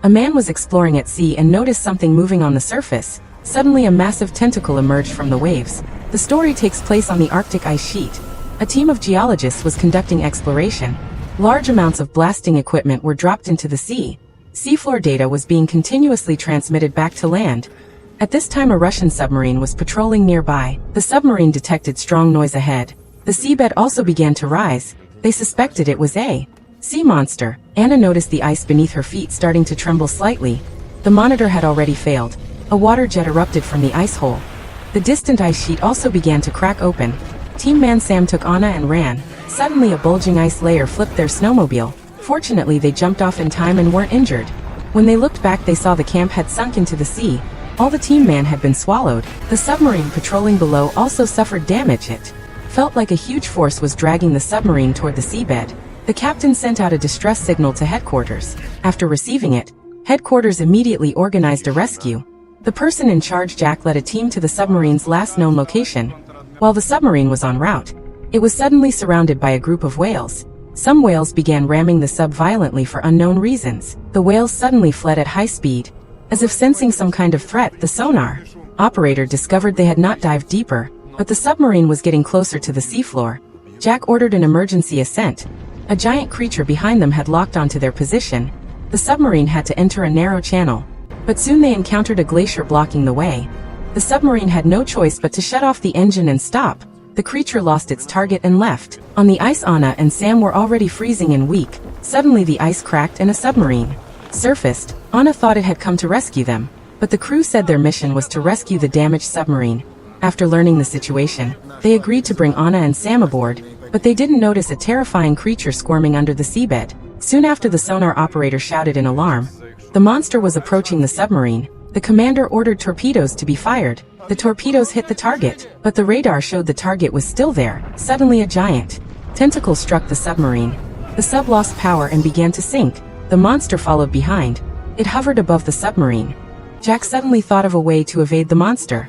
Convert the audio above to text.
A man was exploring at sea and noticed something moving on the surface. Suddenly a massive tentacle emerged from the waves. The story takes place on the Arctic ice sheet. A team of geologists was conducting exploration. Large amounts of blasting equipment were dropped into the sea. Seafloor data was being continuously transmitted back to land. At this time a Russian submarine was patrolling nearby. The submarine detected strong noise ahead. The seabed also began to rise. They suspected it was a sea monster. Anna noticed the ice beneath her feet starting to tremble slightly. The monitor had already failed. A water jet erupted from the ice hole. The distant ice sheet also began to crack open. Team Man Sam took Anna and ran. Suddenly a bulging ice layer flipped their snowmobile. Fortunately they jumped off in time and weren't injured. When they looked back they saw the camp had sunk into the sea. All the team man had been swallowed. The submarine patrolling below also suffered damage. It felt like a huge force was dragging the submarine toward the seabed. The captain sent out a distress signal to headquarters. After receiving it, headquarters immediately organized a rescue. The person in charge, Jack, led a team to the submarine's last known location. While the submarine was en route, it was suddenly surrounded by a group of whales. Some whales began ramming the sub violently for unknown reasons. The whales suddenly fled at high speed. As if sensing some kind of threat, the sonar operator discovered they had not dived deeper, but the submarine was getting closer to the seafloor. Jack ordered an emergency ascent. A giant creature behind them had locked onto their position. The submarine had to enter a narrow channel, but soon they encountered a glacier blocking the way. The submarine had no choice but to shut off the engine and stop. The creature lost its target and left. On the ice, Anna and Sam were already freezing and weak. Suddenly the ice cracked and a submarine surfaced. Anna thought it had come to rescue them, but the crew said their mission was to rescue the damaged submarine. After learning the situation, they agreed to bring Anna and Sam aboard, but they didn't notice a terrifying creature squirming under the seabed. Soon after, the sonar operator shouted in alarm. The monster was approaching the submarine. The commander ordered torpedoes to be fired. The torpedoes hit the target, but the radar showed the target was still there. Suddenly a giant tentacle struck the submarine. The sub lost power and began to sink. The monster followed behind. It hovered above the submarine. Jack suddenly thought of a way to evade the monster.